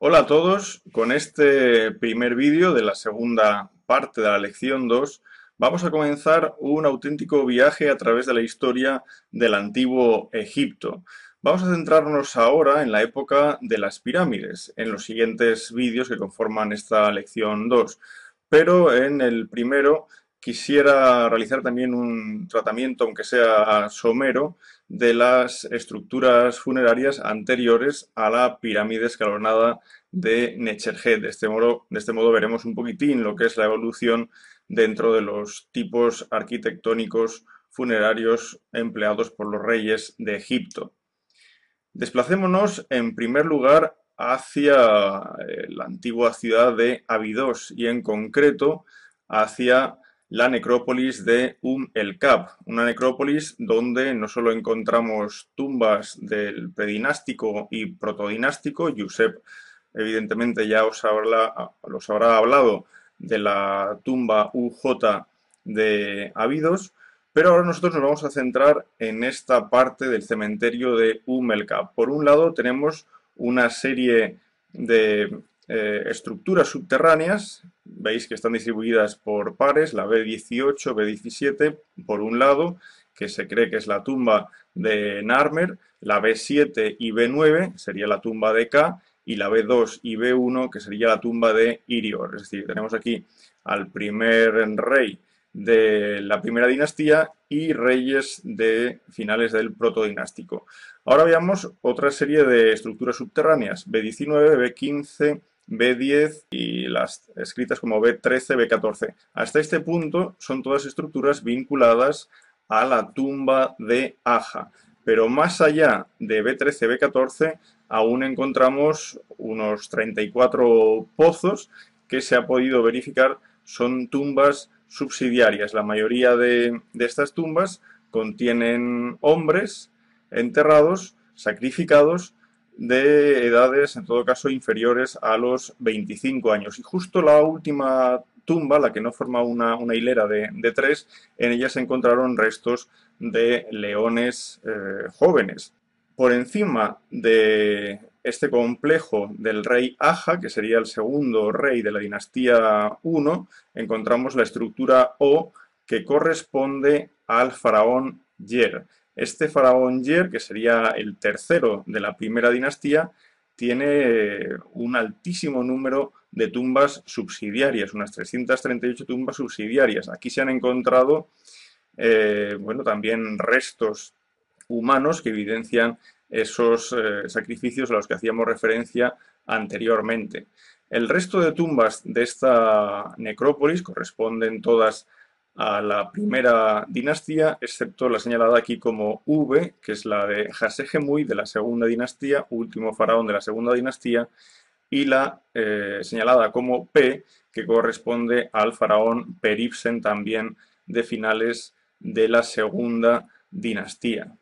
Hola a todos, con este primer vídeo de la segunda parte de la lección 2 vamos a comenzar un auténtico viaje a través de la historia del antiguo Egipto. Vamos a centrarnos ahora en la época de las pirámides, en los siguientes vídeos que conforman esta lección 2, pero en el primero quisiera realizar también un tratamiento, aunque sea somero, de las estructuras funerarias anteriores a la pirámide escalonada de Necherjet. De este modo veremos un poquitín lo que es la evolución dentro de los tipos arquitectónicos funerarios empleados por los reyes de Egipto. Desplacémonos en primer lugar hacia la antigua ciudad de Abidos y en concreto hacia la necrópolis de el Kab, una necrópolis donde no solo encontramos tumbas del predinástico y protodinástico. Josep evidentemente ya os habrá hablado de la tumba UJ de Abidos, pero ahora nosotros nos vamos a centrar en esta parte del cementerio de el Kab. Por un lado tenemos una serie de estructuras subterráneas, veis que están distribuidas por pares, la B18, B17 por un lado, que se cree que es la tumba de Narmer, la B7 y B9 sería la tumba de K, y la B2 y B1 que sería la tumba de Irior. Es decir, tenemos aquí al primer rey de la primera dinastía y reyes de finales del protodinástico. Ahora veamos otra serie de estructuras subterráneas, B19, B15, B10 y las escritas como B13, B14. Hasta este punto son todas estructuras vinculadas a la tumba de Aja, pero más allá de B13, B14 aún encontramos unos 34 pozos que se ha podido verificar son tumbas subsidiarias. La mayoría de estas tumbas contienen hombres enterrados, sacrificados, de edades, en todo caso, inferiores a los 25 años. Y justo la última tumba, la que no forma una hilera de tres, en ella se encontraron restos de leones jóvenes. Por encima de este complejo del rey Aja, que sería el segundo rey de la dinastía I, encontramos la estructura O, que corresponde al faraón Yer. Este faraón Yer, que sería el tercero de la primera dinastía, tiene un altísimo número de tumbas subsidiarias, unas 338 tumbas subsidiarias. Aquí se han encontrado bueno, también restos humanos que evidencian esos sacrificios a los que hacíamos referencia anteriormente. El resto de tumbas de esta necrópolis corresponden todas a la primera dinastía, excepto la señalada aquí como V, que es la de Jasegemuy de la segunda dinastía, último faraón de la segunda dinastía, y la señalada como P, que corresponde al faraón Peribsen también de finales de la segunda dinastía.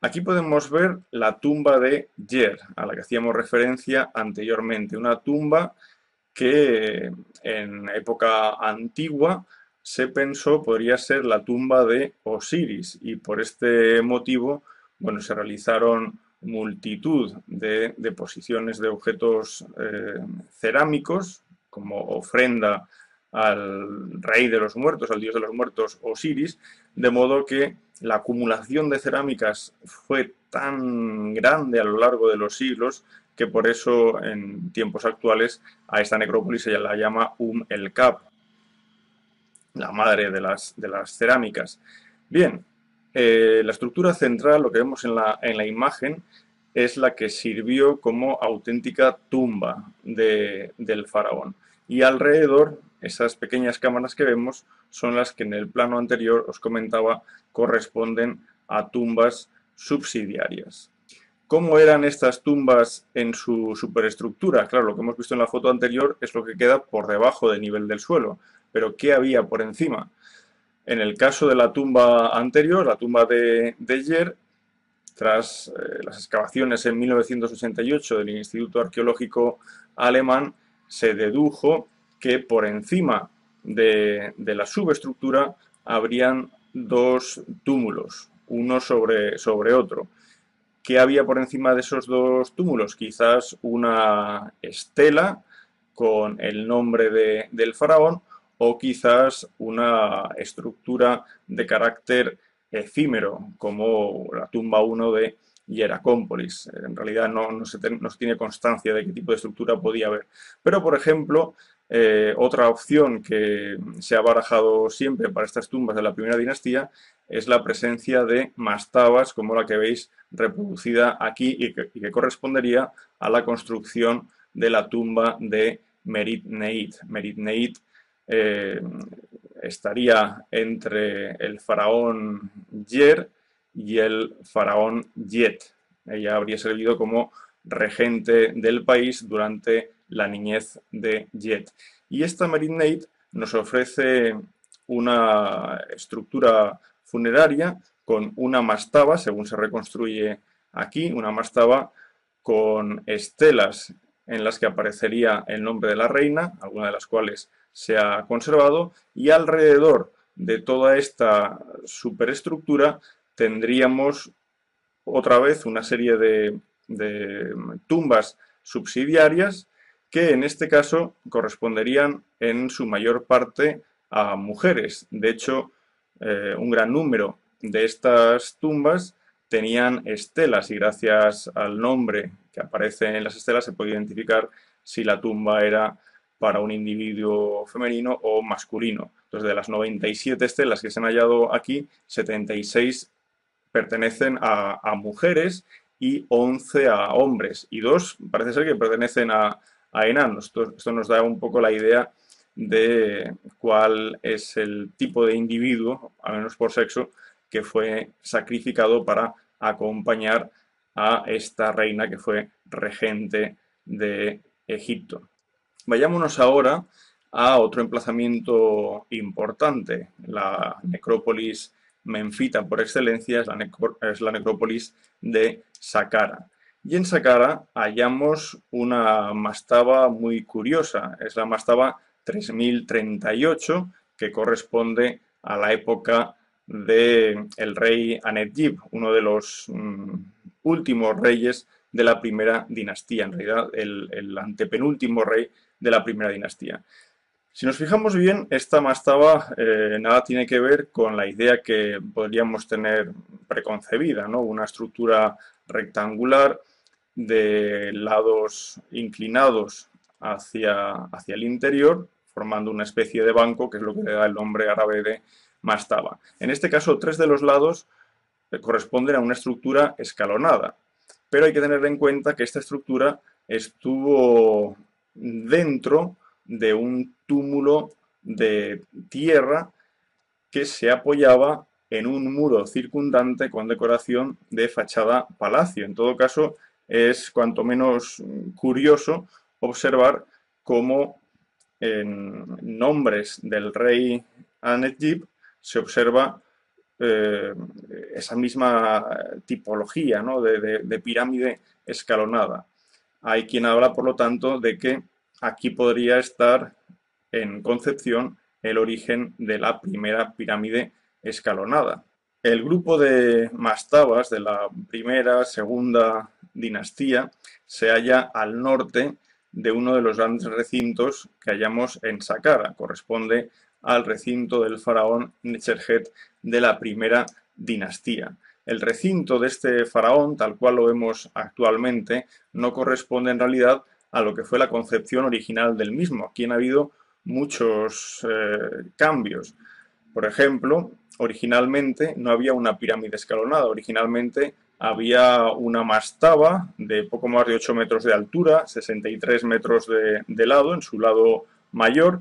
Aquí podemos ver la tumba de Yer, a la que hacíamos referencia anteriormente, una tumba que en época antigua se pensó podría ser la tumba de Osiris y por este motivo, bueno, se realizaron multitud de deposiciones de objetos cerámicos como ofrenda al rey de los muertos, al dios de los muertos Osiris, de modo que la acumulación de cerámicas fue tan grande a lo largo de los siglos que por eso en tiempos actuales a esta necrópolis se la llama el Kab, la madre de las cerámicas. Bien, la estructura central, lo que vemos en la imagen, es la que sirvió como auténtica tumba del faraón. Y alrededor, esas pequeñas cámaras que vemos son las que en el plano anterior os comentaba corresponden a tumbas subsidiarias. ¿Cómo eran estas tumbas en su superestructura? Claro, lo que hemos visto en la foto anterior es lo que queda por debajo del nivel del suelo, pero ¿qué había por encima? En el caso de la tumba anterior, la tumba de Yer, tras las excavaciones en 1988 del Instituto Arqueológico Alemán, se dedujo que por encima de la subestructura habrían dos túmulos, uno sobre otro. ¿Qué había por encima de esos dos túmulos? Quizás una estela con el nombre del faraón o quizás una estructura de carácter efímero, como la tumba 1 de Hieracómpolis. En realidad no se tiene constancia de qué tipo de estructura podía haber. Pero, por ejemplo, otra opción que se ha barajado siempre para estas tumbas de la primera dinastía es la presencia de mastabas, como la que veis reproducida aquí y que correspondería a la construcción de la tumba de Merit Neit. Merit Neit estaría entre el faraón Yer y el faraón Yet. Ella habría servido como regente del país durante la niñez de Yet. Y esta Merit Neit nos ofrece una estructura funeraria con una mastaba, según se reconstruye aquí, una mastaba con estelas en las que aparecería el nombre de la reina, alguna de las cuales se ha conservado, y alrededor de toda esta superestructura tendríamos otra vez una serie de tumbas subsidiarias que en este caso corresponderían en su mayor parte a mujeres. De hecho, un gran número de estas tumbas tenían estelas y gracias al nombre que aparece en las estelas se puede identificar si la tumba era para un individuo femenino o masculino. Entonces, de las 97 estelas que se han hallado aquí, 76 pertenecen a mujeres y 11 a hombres. Y 2 parece ser que pertenecen a enanos. Esto nos da un poco la idea de cuál es el tipo de individuo, al menos por sexo, que fue sacrificado para acompañar a esta reina que fue regente de Egipto. Vayámonos ahora a otro emplazamiento importante, la necrópolis menfita por excelencia es la necrópolis de Saqqara. Y en Saqqara hallamos una mastaba muy curiosa, es la mastaba 3038, que corresponde a la época del rey Anedjib, uno de los últimos reyes de la primera dinastía, en realidad el antepenúltimo rey de la primera dinastía. Si nos fijamos bien, esta mastaba nada tiene que ver con la idea que podríamos tener preconcebida, ¿no? Una estructura rectangular de lados inclinados hacia el interior, formando una especie de banco, que es lo que le da el nombre árabe de mastaba. En este caso, 3 de los lados corresponden a una estructura escalonada, pero hay que tener en cuenta que esta estructura estuvo dentro de un túmulo de tierra que se apoyaba en un muro circundante con decoración de fachada palacio. En todo caso, es cuanto menos curioso observar cómo en nombres del rey Anedjib se observa esa misma tipología, ¿no? de pirámide escalonada. Hay quien habla, por lo tanto, de que aquí podría estar en concepción el origen de la primera pirámide escalonada. El grupo de mastabas de la primera, segunda dinastía se halla al norte de uno de los grandes recintos que hallamos en Saqqara. Corresponde al recinto del faraón Necherjet de la primera dinastía. El recinto de este faraón, tal cual lo vemos actualmente, no corresponde en realidad a lo que fue la concepción original del mismo. Aquí han habido muchos cambios. Por ejemplo, originalmente no había una pirámide escalonada, originalmente había una mastaba de poco más de 8 metros de altura, 63 metros de lado, en su lado mayor,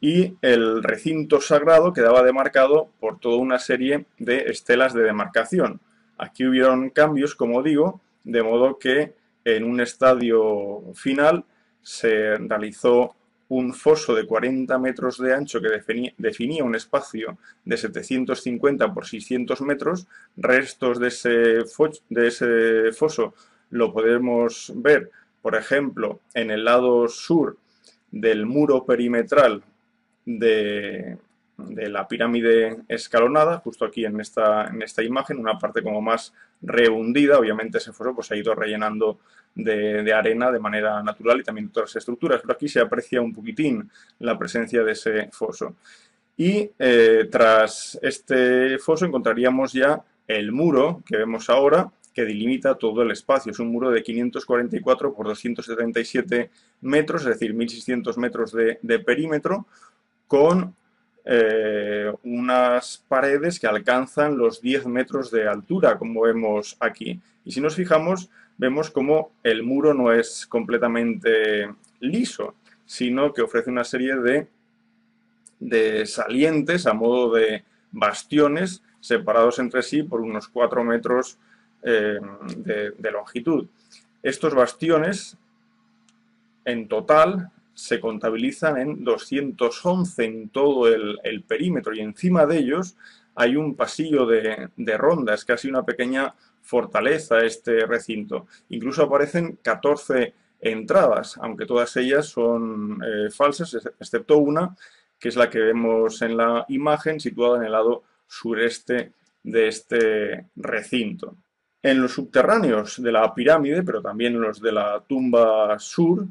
y el recinto sagrado quedaba demarcado por toda una serie de estelas de demarcación. Aquí hubieron cambios, como digo, de modo que en un estadio final se realizó un foso de 40 metros de ancho que definía un espacio de 750 por 600 metros. Restos de ese foso lo podemos ver, por ejemplo, en el lado sur del muro perimetral de de la pirámide escalonada, justo aquí en esta imagen, una parte como más rehundida. Obviamente ese foso pues, se ha ido rellenando de arena de manera natural y también otras estructuras, pero aquí se aprecia un poquitín la presencia de ese foso. Y tras este foso encontraríamos ya el muro que vemos ahora, que delimita todo el espacio. Es un muro de 544 por 277 metros, es decir, 1600 metros de perímetro, con unas paredes que alcanzan los 10 metros de altura, como vemos aquí. Y si nos fijamos, vemos como el muro no es completamente liso, sino que ofrece una serie de salientes a modo de bastiones separados entre sí por unos 4 metros de longitud. Estos bastiones, en total, se contabilizan en 211 en todo el perímetro, y encima de ellos hay un pasillo de ronda. Es casi una pequeña fortaleza este recinto. Incluso aparecen 14 entradas, aunque todas ellas son falsas, excepto una, que es la que vemos en la imagen, situada en el lado sureste de este recinto. En los subterráneos de la pirámide, pero también en los de la tumba sur,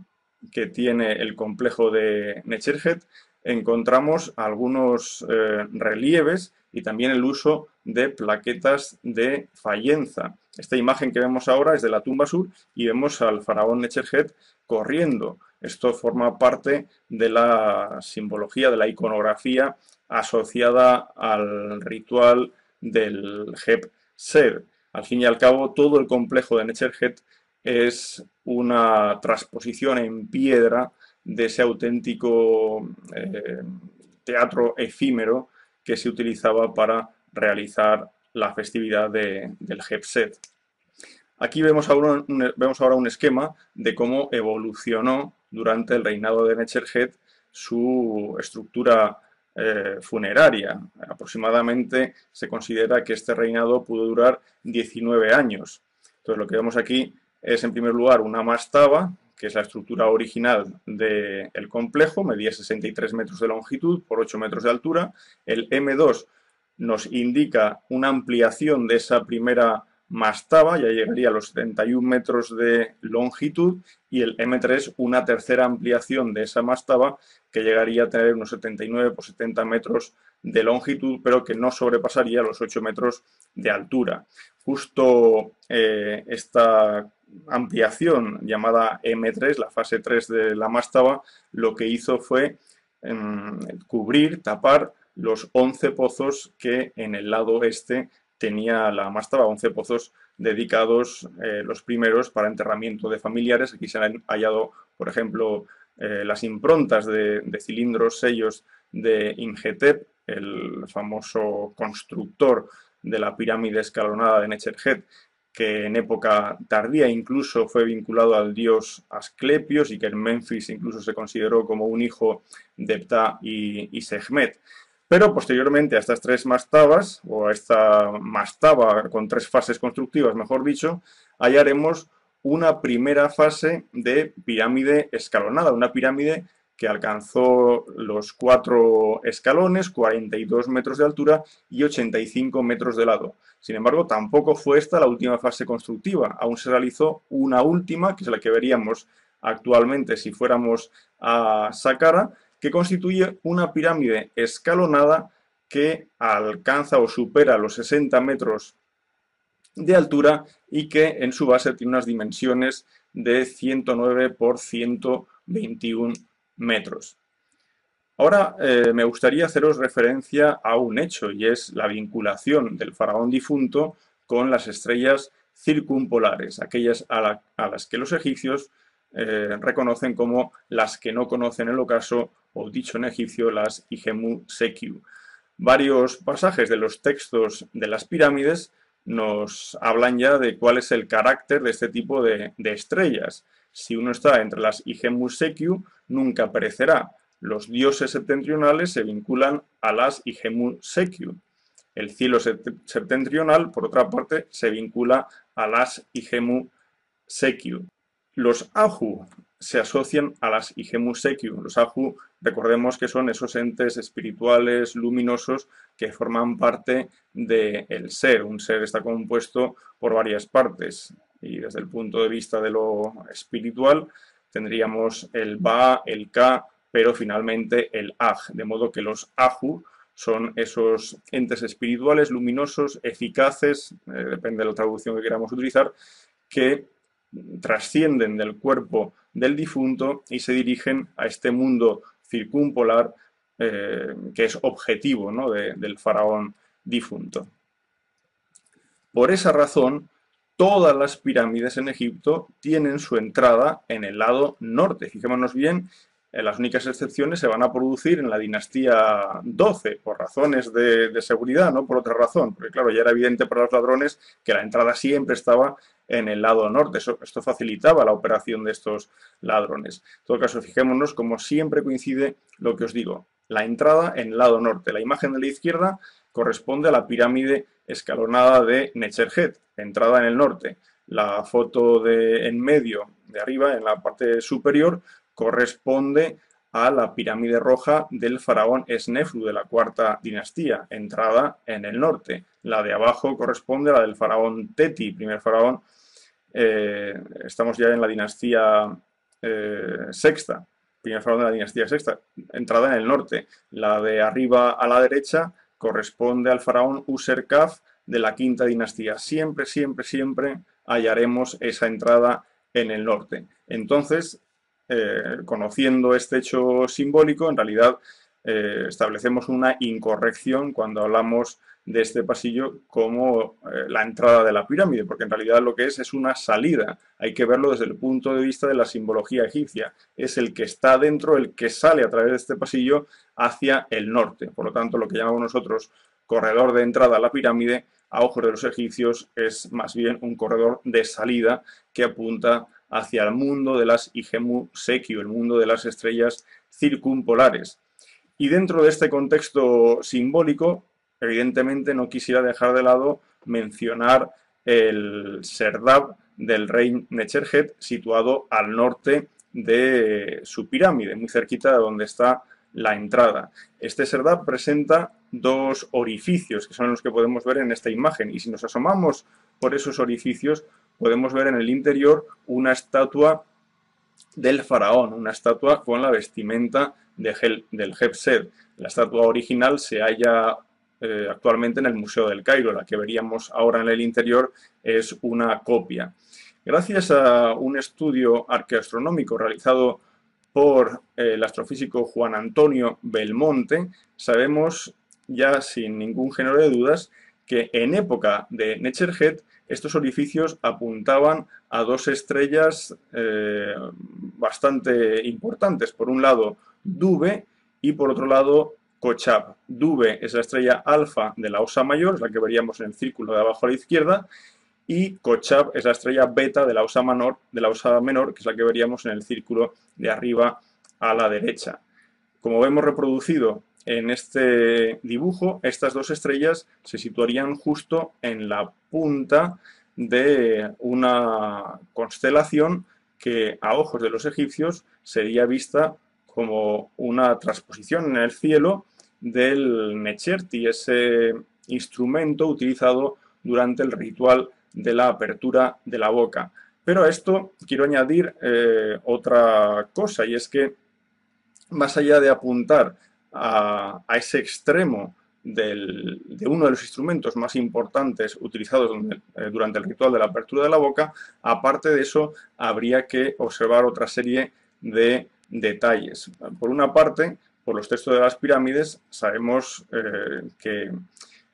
que tiene el complejo de Necherhet, encontramos algunos relieves y también el uso de plaquetas de Fayenza. Esta imagen que vemos ahora es de la tumba sur y vemos al faraón Necherhet corriendo. Esto forma parte de la simbología, de la iconografía asociada al ritual del Heb-Sed. Al fin y al cabo, todo el complejo de Necherhet es una transposición en piedra de ese auténtico teatro efímero que se utilizaba para realizar la festividad del Heb-Sed. Aquí vemos ahora un esquema de cómo evolucionó durante el reinado de Necherhet su estructura funeraria. Aproximadamente se considera que este reinado pudo durar 19 años. Entonces lo que vemos aquí es en primer lugar una mastaba, que es la estructura original del complejo, medía 63 metros de longitud por 8 metros de altura. El M2 nos indica una ampliación de esa primera mastaba, ya llegaría a los 71 metros de longitud, y el M3 una tercera ampliación de esa mastaba que llegaría a tener unos 79 por 70 metros de longitud, pero que no sobrepasaría los 8 metros de altura. Justo esta ampliación llamada M3, la fase 3 de la mastaba, lo que hizo fue cubrir, tapar los 11 pozos que en el lado este tenía la mastaba, 11 pozos dedicados, los primeros, para enterramiento de familiares. Aquí se han hallado, por ejemplo, las improntas de cilindros, sellos de Imhotep, el famoso constructor de la pirámide escalonada de Necherhet, que en época tardía incluso fue vinculado al dios Asclepios y que en Memphis incluso se consideró como un hijo de Ptah y Sekhmet. Pero posteriormente a estas tres mastabas, o a esta mastaba con tres fases constructivas, mejor dicho, hallaremos una primera fase de pirámide escalonada, una pirámide que alcanzó los 4 escalones, 42 metros de altura y 85 metros de lado. Sin embargo, tampoco fue esta la última fase constructiva, aún se realizó una última, que es la que veríamos actualmente si fuéramos a Saqqara, que constituye una pirámide escalonada que alcanza o supera los 60 metros de altura y que en su base tiene unas dimensiones de 109 por 121 metros. Ahora me gustaría haceros referencia a un hecho, y es la vinculación del faraón difunto con las estrellas circumpolares, aquellas a las que los egipcios reconocen como las que no conocen el ocaso, o dicho en egipcio, las Igemu Sekiu. Varios pasajes de los textos de las pirámides nos hablan ya de cuál es el carácter de este tipo de estrellas. Si uno está entre las Igemu Sekiu, nunca perecerá. Los dioses septentrionales se vinculan a las Igemu Sekiu. El cielo septentrional, por otra parte, se vincula a las Igemu Sekiu. Los Ahu se asocian a las Igemu Sekiu. Los Ahu Recordemos que son esos entes espirituales, luminosos, que forman parte del ser. Un ser está compuesto por varias partes y desde el punto de vista de lo espiritual tendríamos el Ba, el Ka, pero finalmente el Aj, de modo que los Aju son esos entes espirituales, luminosos, eficaces, depende de la traducción que queramos utilizar, que trascienden del cuerpo del difunto y se dirigen a este mundo circumpolar que es objetivo, ¿no?, del faraón difunto. Por esa razón, todas las pirámides en Egipto tienen su entrada en el lado norte. Fijémonos bien, las únicas excepciones se van a producir en la dinastía 12, por razones de seguridad, no por otra razón, porque claro, ya era evidente para los ladrones que la entrada siempre estaba en el lado norte. Esto facilitaba la operación de estos ladrones. En todo caso, fijémonos como siempre coincide lo que os digo, la entrada en el lado norte. La imagen de la izquierda corresponde a la pirámide escalonada de Necherhet, entrada en el norte. La foto de en medio, de arriba, en la parte superior, corresponde a la pirámide roja del faraón Snefru de la cuarta dinastía, entrada en el norte. La de abajo corresponde a la del faraón Teti, primer faraón. Estamos ya en la dinastía sexta, primer faraón de la dinastía sexta, entrada en el norte. La de arriba a la derecha corresponde al faraón Userkaf de la quinta dinastía. Siempre, siempre, siempre hallaremos esa entrada en el norte. Entonces, conociendo este hecho simbólico, en realidad establecemos una incorrección cuando hablamos de este pasillo como la entrada de la pirámide, porque en realidad lo que es una salida. Hay que verlo desde el punto de vista de la simbología egipcia. Es el que está dentro, el que sale a través de este pasillo hacia el norte. Por lo tanto, lo que llamamos nosotros corredor de entrada a la pirámide, a ojos de los egipcios, es más bien un corredor de salida que apunta hacia el mundo de las Igemu Sekio, el mundo de las estrellas circumpolares. Y dentro de este contexto simbólico, evidentemente no quisiera dejar de lado mencionar el Serdab del rey Necherhet, situado al norte de su pirámide, muy cerquita de donde está la entrada. Este Serdab presenta dos orificios, que son los que podemos ver en esta imagen, y si nos asomamos por esos orificios, podemos ver en el interior una estatua del faraón, una estatua con la vestimenta del Hebsed. La estatua original se halla actualmente en el Museo del Cairo. La que veríamos ahora en el interior es una copia. Gracias a un estudio arqueoastronómico realizado por el astrofísico Juan Antonio Belmonte, sabemos ya sin ningún género de dudas que en época de Necherhet estos orificios apuntaban a dos estrellas bastante importantes. Por un lado, Dube y por otro lado, Kochab. Dube es la estrella alfa de la Osa Mayor, es la que veríamos en el círculo de abajo a la izquierda, y Kochab es la estrella beta de la Osa Menor, que es la que veríamos en el círculo de arriba a la derecha. Como vemos reproducido en este dibujo, estas dos estrellas se situarían justo en la punta de una constelación que a ojos de los egipcios sería vista como una transposición en el cielo del Necherti, ese instrumento utilizado durante el ritual de la apertura de la boca. Pero a esto quiero añadir otra cosa, y es que más allá de apuntar a ese extremo de uno de los instrumentos más importantes utilizados durante el ritual de la apertura de la boca, aparte de eso habría que observar otra serie de detalles. Por una parte, por los textos de las pirámides, sabemos que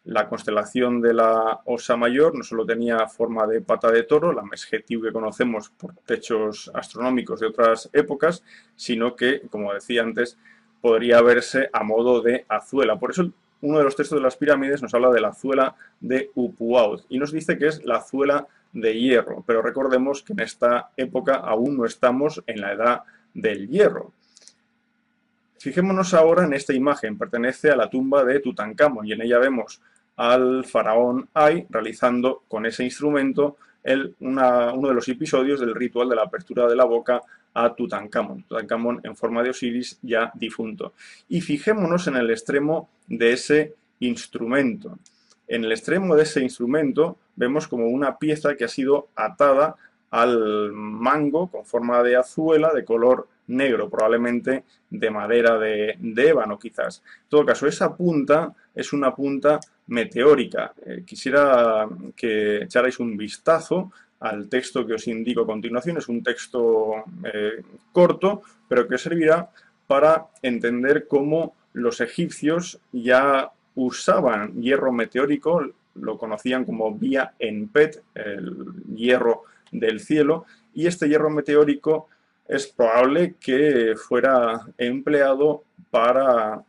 la constelación de la Osa Mayor no solo tenía forma de pata de toro, la Mesjetiu que conocemos por techos astronómicos de otras épocas, sino que, como decía antes, podría verse a modo de azuela. Por eso uno de los textos de las pirámides nos habla de la azuela de Upuaut y nos dice que es la azuela de hierro, pero recordemos que en esta época aún no estamos en la edad del hierro. Fijémonos ahora en esta imagen, pertenece a la tumba de Tutankamón y en ella vemos al faraón Ay realizando con ese instrumento uno de los episodios del ritual de la apertura de la boca a Tutankamón. Tutankamón en forma de Osiris ya difunto. Y fijémonos en el extremo de ese instrumento. En el extremo de ese instrumento vemos como una pieza que ha sido atada al mango con forma de azuela de color negro, probablemente de madera de ébano quizás. En todo caso, esa punta es una punta meteórica. Quisiera que echarais un vistazo al texto que os indico a continuación. Es un texto corto, pero que os servirá para entender cómo los egipcios ya usaban hierro meteórico, lo conocían como vía en PET, el hierro del cielo, y este hierro meteórico es probable que fuera empleado para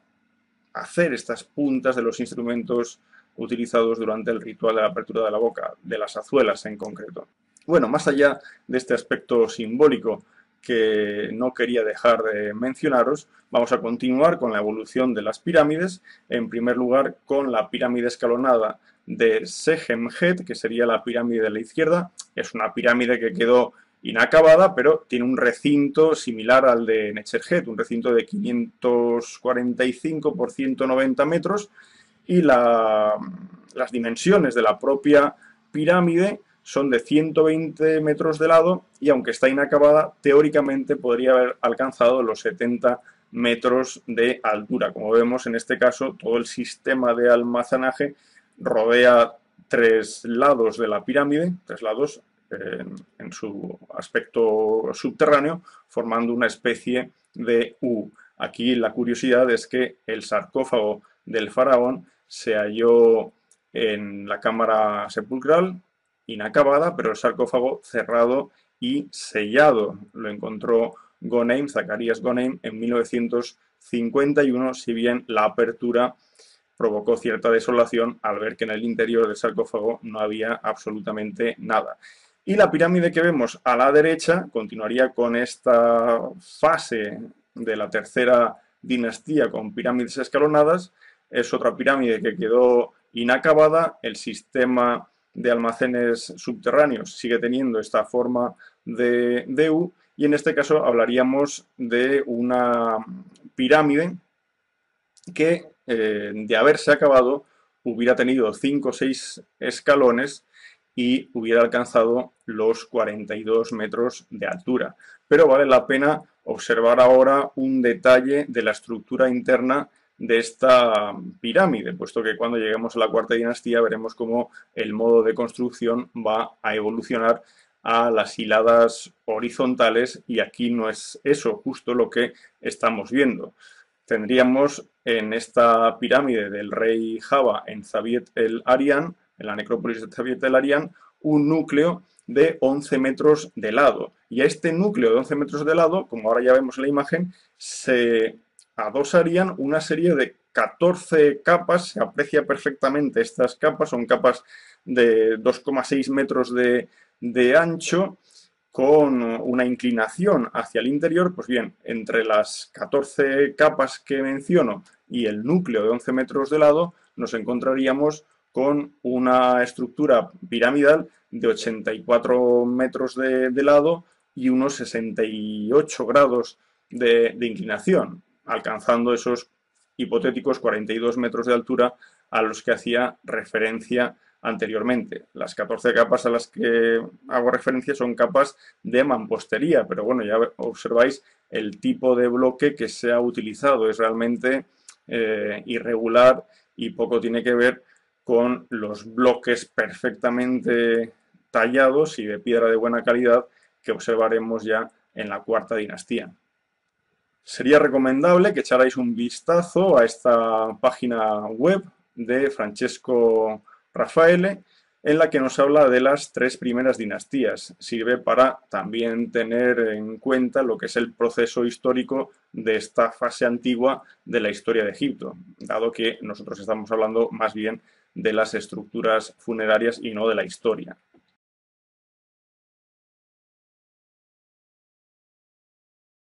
hacer estas puntas de los instrumentos utilizados durante el ritual de la apertura de la boca, de las azuelas en concreto. Bueno, más allá de este aspecto simbólico que no quería dejar de mencionaros, vamos a continuar con la evolución de las pirámides, en primer lugar con la pirámide escalonada de Sekhemhet, que sería la pirámide de la izquierda. Es una pirámide que quedó inacabada, pero tiene un recinto similar al de Necherhet, un recinto de 545 por 190 metros, y las dimensiones de la propia pirámide son de 120 metros de lado y aunque está inacabada, teóricamente podría haber alcanzado los 70 metros de altura. Como vemos en este caso, todo el sistema de almacenaje rodea tres lados de la pirámide, tres lados en su aspecto subterráneo, formando una especie de U. Aquí la curiosidad es que el sarcófago del faraón se halló en la cámara sepulcral, inacabada, pero el sarcófago cerrado y sellado. Lo encontró Goneim, Zacarías Goneim, en 1951, si bien la apertura provocó cierta desolación al ver que en el interior del sarcófago no había absolutamente nada. Y la pirámide que vemos a la derecha continuaría con esta fase de la tercera dinastía con pirámides escalonadas. Es otra pirámide que quedó inacabada. El sistema de almacenes subterráneos sigue teniendo esta forma de U, y en este caso hablaríamos de una pirámide que de haberse acabado hubiera tenido 5 o 6 escalones y hubiera alcanzado los 42 metros de altura. Pero vale la pena observar ahora un detalle de la estructura interna de esta pirámide, puesto que cuando lleguemos a la cuarta dinastía veremos cómo el modo de construcción va a evolucionar a las hiladas horizontales, y aquí no es eso justo lo que estamos viendo. Tendríamos en esta pirámide del rey Java en Zaviet el Arian, en la necrópolis de Zaviet el Arian, un núcleo de 11 metros de lado. Y a este núcleo de 11 metros de lado, como ahora ya vemos en la imagen, se adosarían una serie de 14 capas. Se aprecia perfectamente estas capas, son capas de 2,6 metros de ancho, con una inclinación hacia el interior. Pues bien, entre las 14 capas que menciono y el núcleo de 11 metros de lado, nos encontraríamos con una estructura piramidal de 84 metros de lado y unos 68 grados de inclinación, alcanzando esos hipotéticos 42 metros de altura a los que hacía referencia anteriormente. Las 14 capas a las que hago referencia son capas de mampostería, pero bueno, ya observáis el tipo de bloque que se ha utilizado. Es realmente irregular y poco tiene que ver con los bloques perfectamente tallados y de piedra de buena calidad que observaremos ya en la cuarta dinastía. Sería recomendable que echarais un vistazo a esta página web de Francesco Raffaele, en la que nos habla de las tres primeras dinastías. Sirve para también tener en cuenta lo que es el proceso histórico de esta fase antigua de la historia de Egipto, dado que nosotros estamos hablando más bien de las estructuras funerarias y no de la historia.